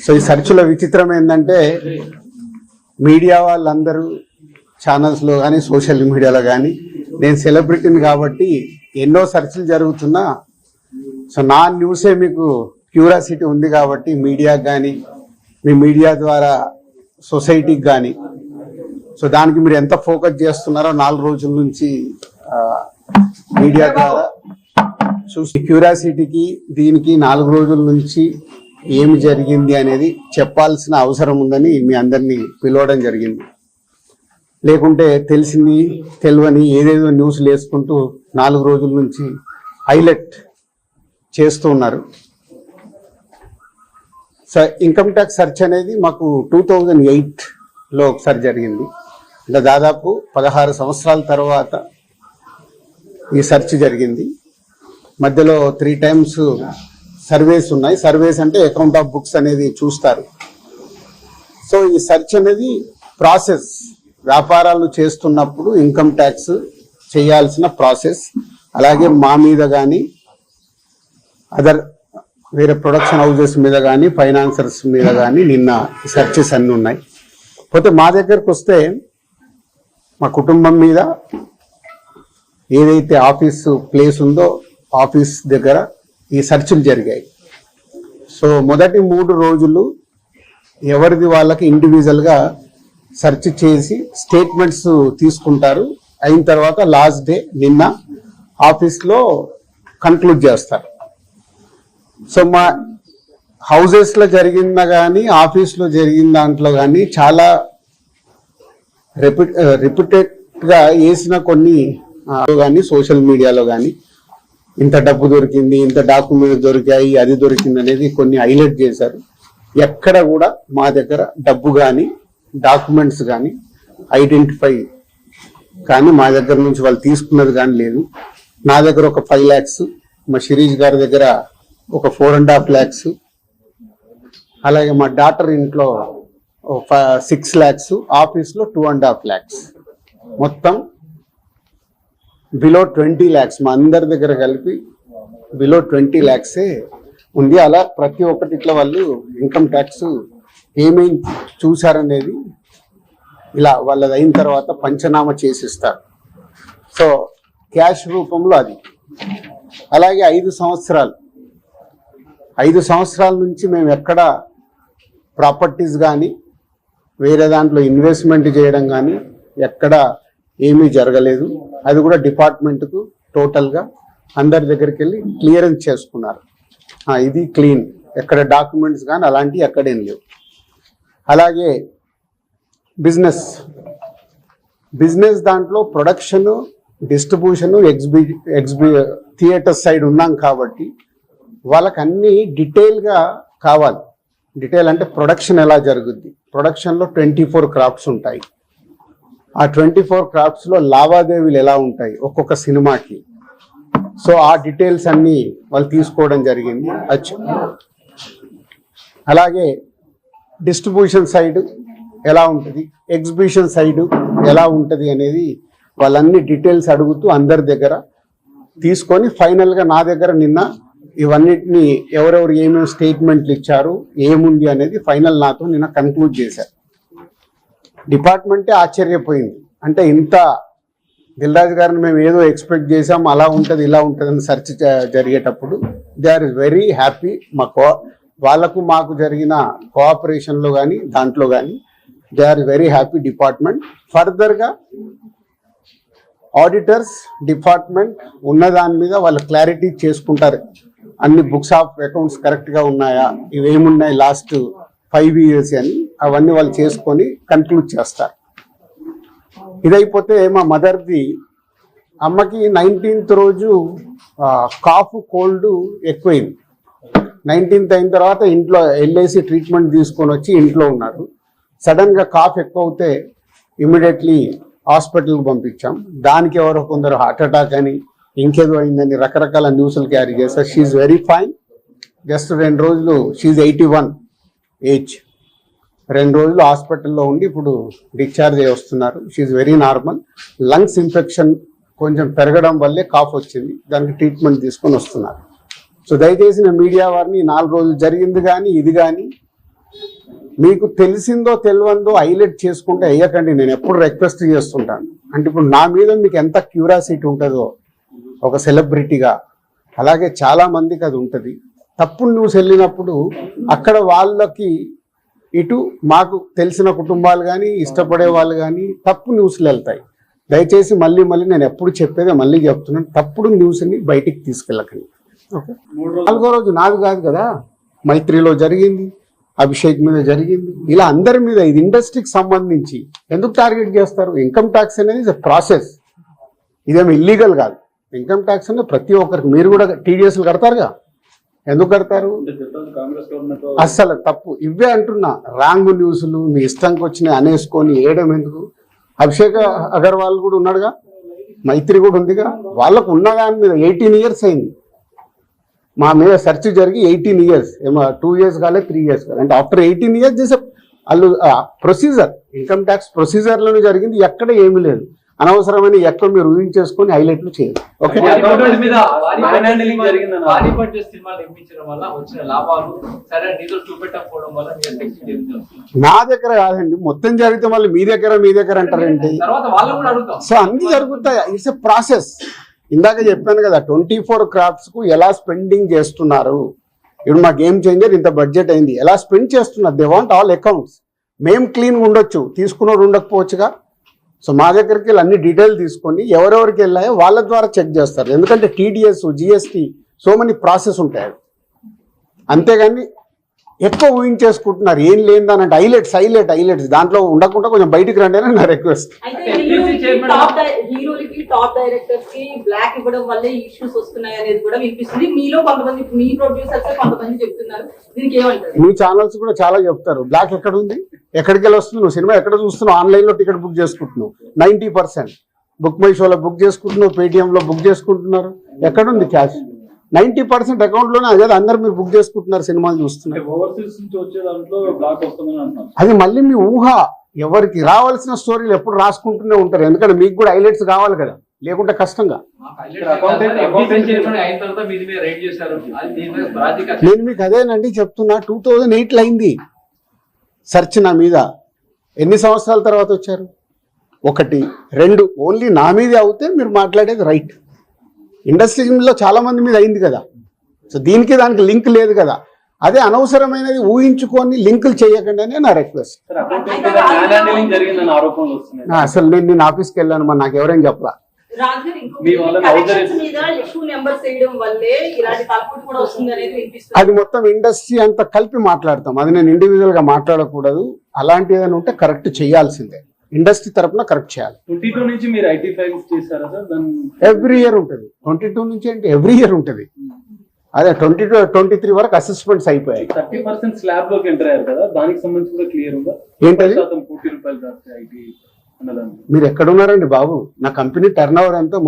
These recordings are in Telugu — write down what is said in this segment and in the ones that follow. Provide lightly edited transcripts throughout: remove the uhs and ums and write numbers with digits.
సో ఈ సెర్చ్లో విచిత్రం ఏంటంటే మీడియా వాళ్ళందరూ ఛానల్స్లో కానీ సోషల్ మీడియాలో కానీ నేను సెలబ్రిటీని కాబట్టి ఎన్నో సెర్చ్లు జరుగుతున్నా సో నా న్యూసే మీకు క్యూరియాసిటీ ఉంది కాబట్టి మీడియాకి కానీ మీ మీడియా ద్వారా సొసైటీకి కానీ సో దానికి మీరు ఎంత ఫోకస్ చేస్తున్నారో 4 రోజుల నుంచి మీడియా ద్వారా చూసి క్యూరియాసిటీకి దీనికి 4 రోజుల నుంచి ఏమి జరిగింది అనేది చెప్పాల్సిన అవసరం ఉందని మీ అందరినీ పిలవడం జరిగింది. లేకుంటే తెలిసింది తెలియని ఏదేదో న్యూస్లు వేసుకుంటూ 4 రోజుల నుంచి హైలైట్ చేస్తూ ఉన్నారు. ఇన్కమ్ ట్యాక్స్ సెర్చ్ అనేది మాకు 2008లో ఒకసారి జరిగింది. అంటే దాదాపు 16 సంవత్సరాల తర్వాత ఈ సెర్చ్ జరిగింది. మధ్యలో 3 times సర్వేస్ ఉన్నాయి. సర్వేస్ అంటే అకౌంట్ ఆఫ్ బుక్స్ అనేది చూస్తారు. సో ఈ సెర్చ్ అనేది ప్రాసెస్, వ్యాపారాలు చేస్తున్నప్పుడు ఇన్కమ్ ట్యాక్స్ చేయాల్సిన ప్రాసెస్. అలాగే మా మీద కానీ అదర్ వేరే ప్రొడక్షన్ హౌజెస్ మీద కానీ ఫైనాన్సర్స్ మీద కానీ నిన్న సెర్చెస్ అన్నీ ఉన్నాయి. పోతే మా దగ్గరకు వస్తే మా కుటుంబం మీద ఏదైతే ఆఫీసు ప్లేస్ ఉందో ఆఫీస్ దగ్గర ఈ సెర్చ్లు జరిగాయి. సో మొదటి 3 రోజులు ఎవరిది వాళ్ళకి ఇండివిజువల్గా సెర్చ్ చేసి స్టేట్మెంట్స్ తీసుకుంటారు. అయిన తర్వాత లాస్ట్ డే నిన్న ఆఫీస్లో కన్క్లూడ్ చేస్తారు. సో మా హౌజెస్లో జరిగిందా కానీ ఆఫీస్లో జరిగిన దాంట్లో కానీ చాలా రిపీటెడ్గా వేసిన కొన్ని కానీ సోషల్ మీడియాలో కానీ ఇంత డబ్బు దొరికింది, ఇంత డాక్యుమెంట్స్ దొరికాయి, అది దొరికింది అనేది కొన్ని హైలైట్ చేశారు. ఎక్కడ కూడా మా దగ్గర డబ్బు కానీ డాక్యుమెంట్స్ కానీ ఐడెంటిఫై కానీ మా దగ్గర నుంచి వాళ్ళు తీసుకున్నది కానీ లేదు. నా దగ్గర ఒక 5 lakhs, మా శిరీష్ గారి దగ్గర ఒక 4.5 lakhs, అలాగే మా డాటర్ ఇంట్లో 6 lakhs, ఆఫీస్లో 2.5 lakhs, మొత్తం బిలో 20 lakhs మా అందరి దగ్గర కలిపి బిలో 20 lakhs ఉంది. అలా ప్రతి ఒక్కటి ఇట్లా వాళ్ళు ఇన్కమ్ ట్యాక్స్ ఏమేమి చూసారనేది ఇలా వాళ్ళది అయిన తర్వాత పంచనామా చేసిస్తారు. సో క్యాష్ రూపంలో అది. అలాగే 5 సంవత్సరాల నుంచి మేము ఎక్కడ ప్రాపర్టీస్ కానీ వేరే దాంట్లో ఇన్వెస్ట్మెంట్ చేయడం కానీ ఎక్కడ ఏమీ జరగలేదు. అది కూడా డిపార్ట్మెంట్కు టోటల్గా అందరి దగ్గరికి వెళ్ళి క్లియరెన్స్ చేసుకున్నారు. ఇది క్లీన్, ఎక్కడ డాక్యుమెంట్స్ కానీ అలాంటివి ఎక్కడేం లేవు. అలాగే బిజినెస్ దాంట్లో ప్రొడక్షను, డిస్ట్రిబ్యూషను, థియేటర్ సైడ్ ఉన్నాం కాబట్టి వాళ్ళకి అన్నీ డీటెయిల్గా కావాలి. డీటెయిల్ అంటే ప్రొడక్షన్ ఎలా జరుగుద్ది, ప్రొడక్షన్లో 24 crops ఉంటాయి. ఆ 24 cropsలో లావాదేవీలు ఎలా ఉంటాయి ఒక్కొక్క సినిమాకి. సో ఆ డీటెయిల్స్ అన్నీ వాళ్ళు తీసుకోవడం జరిగింది. అలాగే డిస్ట్రిబ్యూషన్ సైడ్ ఎలా ఉంటుంది, ఎగ్జిబిషన్ సైడ్ ఎలా ఉంటుంది అనేది వాళ్ళన్ని డీటెయిల్స్ అడుగుతూ అందరి దగ్గర తీసుకొని ఫైనల్గా నా దగ్గర నిన్న ఇవన్నిటిని ఎవరెవరు ఏమేమి స్టేట్మెంట్లు ఇచ్చారు, ఏముంది అనేది ఫైనల్ నాతో నిన్న కన్క్లూడ్ చేశారు. డిపార్ట్మెంటే ఆశ్చర్యపోయింది. అంటే ఇంత దిల్రాజు గారిని మేము ఏదో ఎక్స్పెక్ట్ చేసాం, అలా ఉంటుంది ఇలా ఉంటుంది అని సెర్చ్ జరిగేటప్పుడు దే ఆర్ వెరీ హ్యాపీ. వాళ్ళకు మాకు జరిగిన కోఆపరేషన్లో కానీ దాంట్లో కానీ they are very happy department. ఫర్దర్గా ఆడిటర్స్ డిపార్ట్మెంట్ ఉన్న దాని మీద వాళ్ళు క్లారిటీ చేసుకుంటారు. అన్ని బుక్స్ ఆఫ్ అకౌంట్స్ కరెక్ట్గా ఉన్నాయా, ఇవేమున్నాయి లాస్ట్ 5 years అని అవన్నీ వాళ్ళు చేసుకొని కన్క్లూడ్ చేస్తారు. ఇదైపోతే మా మదర్ది, అమ్మకి 19th రోజు కాఫ్ కోల్డ్ ఎక్కువైంది. 19th అయిన తర్వాత ఇంట్లో వెళ్ళేసి ట్రీట్మెంట్ తీసుకొని వచ్చి ఇంట్లో ఉన్నారు. సడన్గా కాఫ్ ఎక్కువ అవుతే ఇమీడియట్లీ హాస్పిటల్కి పంపించాం. దానికి ఎవరో కొందరు హార్ట్ అటాక్ అని ఇంకేదో అయిందని రకరకాల న్యూస్లు క్యారీ చేస్తారు. She very fine. జస్ట్ 2 రోజులు, షీఈ్ 81 ఏజ్, 2 రోజులు హాస్పిటల్లో ఉండి ఇప్పుడు డిశ్చార్జ్ అయ్యి వస్తున్నారు. She's very normal. Lungs infection కొంచెం పెరగడం వల్లే కాఫ్ వచ్చింది, దానికి ట్రీట్మెంట్ తీసుకొని వస్తున్నారు. సో దయచేసి మీడియా వారిని 4 రోజులు జరిగింది కానీ ఇది కానీ మీకు తెలిసిందో తెలియందో హైలైట్ చేసుకుంటే వేయకండి. నేను ఎప్పుడు రిక్వెస్ట్ చేస్తుంటాను. అంటే ఇప్పుడు నా మీద మీకు ఎంత క్యూరియాసిటీ ఉంటుందో ఒక సెలబ్రిటీగా, అలాగే చాలా మందికి అది ఉంటుంది. తప్పుడు న్యూస్ వెళ్ళినప్పుడు అక్కడ వాళ్ళకి ఇటు మాకు తెలిసిన కుటుంబాలు కానీ ఇష్టపడే వాళ్ళు కానీ తప్పు న్యూస్లు వెళ్తాయి. దయచేసి మళ్ళీ నేను ఎప్పుడు చెప్పేదే మళ్ళీ చెప్తున్నాను, తప్పుడు న్యూస్ని బయటికి తీసుకెళ్ళకండి. ఓకే, 4వ రోజు నాది కాదు కదా, మైత్రిలో జరిగింది, అభిషేక్ మీద జరిగింది, ఇలా అందరి మీద. ఇది ఇండస్ట్రీకి సంబంధించి ఎందుకు టార్గెట్ చేస్తారు? ఇన్కమ్ ట్యాక్స్ అనేది ప్రాసెస్, ఇదేమి ఇల్లీగల్ కాదు. ఇన్కమ్ ట్యాక్స్ అనేది ప్రతి ఒక్కరికి, మీరు కూడా టీడీఎస్లు కడతారుగా, ఎందుకు కడతారు? అస్సలు తప్పు. ఇవే అంటున్నా, రాంగ్ న్యూస్లు మీ ఇష్టంకి వచ్చినాయి అనేసుకొని వేయడం ఎందుకు? అభిషేక్ అగర్వాల్ కూడా ఉన్నాడుగా, మైత్రి కూడా ఉందిగా, వాళ్ళకు ఉన్న దాని మీద 18 years అయింది. మా మీద సెర్చ్ జరిగి 18 years, ఏమో 2 years కాలే 3 years కాలే. అంటే ఆఫ్టర్ 18 years చేసే వాళ్ళు ప్రొసీజర్, ఇన్కమ్ ట్యాక్స్ ప్రొసీజర్లోనే జరిగింది, ఎక్కడ ఏమీ లేదు. అనవసరమైన ఎక్కడ మీరు ఊహించేసుకొని హైలైట్లు చేయదు. ఓకే, నా దగ్గర కాదండి, మొత్తం జరిగితే మళ్ళీ మీ దగ్గర అంటారేంటి? సో అన్ని జరుగుతాయి, ఇట్స్ ఎ ప్రాసెస్. ఇందాక చెప్పాను కదా, 24 crafts కు ఎలా స్పెండింగ్ చేస్తున్నారు. ఇప్పుడు మా గేమ్ చేంజర్ ఇంత బడ్జెట్ అయింది, ఎలా స్పెండ్ చేస్తున్నారు? They want all accounts. మేము క్లీన్గా ఉండొచ్చు, తీసుకున్నోడు ఉండకపోవచ్చుగా. సో మా దగ్గరికి వెళ్ళి అన్ని డీటెయిల్ తీసుకొని ఎవరెవరికి వెళ్ళాయో వాళ్ళ ద్వారా చెక్ చేస్తారు. ఎందుకంటే TDS, GST, so many process ఉంటాయి. అంతేగాని ఎక్కువ ఊహించేసుకుంటున్నారు, ఏం లేదని. హైలైట్స్ దాంట్లో ఉండకుండా కొంచెం బయటికి రండి అని నా రిక్వెస్ట్. హీరోలకి, టాప్ డైరెక్టర్స్ కి బ్లాక్ ఇవ్వడం వల్లే ఇష్యూస్ వస్తున్నాయి అనేది కూడా వినిపిస్తుంది. మీలో కొంతమంది, మీ ప్రొడ్యూసర్స్ కొంతమంది చెప్తున్నారు, దీనికి ఏమంటారు? మీ ఛానల్స్ కూడా చాలా చెప్తారు, బ్లాక్ ఎక్కడ ఉంది, ఎక్కడికి వెళ్ళి వస్తుంది, నువ్వు సినిమా ఎక్కడ చూస్తున్నావు, ఆన్లైన్లో టికెట్ బుక్ చేసుకుంటున్నావు, 90% బుక్ మై షోలో బుక్ చేసుకుంటున్నావు, పేటిఎంలో బుక్ చేసుకుంటున్నారు. ఎక్కడుంది క్యాష్? 90% అకౌంట్లోనే. అదే అందరు మీరు బుక్ చేసుకుంటున్నారు, సినిమాలు చూస్తున్నారు. అది మళ్ళీ మీ ఊహ. ఎవరికి రావాల్సిన స్టోరీలు ఎప్పుడు రాసుకుంటూనే ఉంటారు, ఎందుకంటే మీకు కూడా హైలైట్స్ కావాలి కదా, లేకుంటే కష్టంగా. నేను మీకు అదేనండి చెప్తున్నా, 2008లో అయింది సెర్చ్ నా మీద. ఎన్ని సంవత్సరాల తర్వాత వచ్చారు? 1, 2 ఓన్లీ నా మీదే అవుతే మీరు మాట్లాడేది రైట్. ఇండస్ట్రీలో చాలా మంది మీద అయింది కదా, సో దానికి లింక్ లేదు కదా. అదే అనవసరమైనది ఊహించుకొని లింకులు చేయకండి అని నా రిక్వెస్ట్. అసలు నేను ఆఫీస్కి వెళ్ళాను, మరి నాకు ఎవరైనా చెప్పలా. అది మొత్తం ఇండస్ట్రీ అంతా కలిపి మాట్లాడతాం, అది నేను ఇండివిజువల్ గా మాట్లాడకూడదు. అలాంటి ఏదైనా ఉంటే కరెక్ట్ చేయాల్సిందే, ఇండస్ట్రీ తరపున కరెక్ట్ చేయాలి. 22 నుంచి మీరు ఐటీ ఫైల్స్ చేశారా సార్? ఎవ్రీ ఇయర్ ఉంటుంది. 22 నుంచి అంటే ఎవ్రీ ఇయర్ ఉంటుంది. అదే 22-23 వరకు అసెస్మెంట్స్ అయిపోయాయి. 30% స్లాబ్ లోకి ఎంటర్ అయ్యారు కదా, దానికి సంబంధించి కూడా క్లియర్ ఉందా? ఏంటది? ₹40 అన్నదాన్ని మీరు ఎక్కడున్నారండి బాబు? నా కంపెనీ టర్న్ ఓవర్ ఎంతో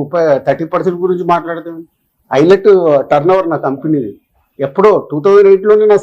30% గురించి మాట్లాడితే హైలైట్ టర్న్ ఓవర్ నా కంపెనీది. ఎప్పుడో 2008లోనే నా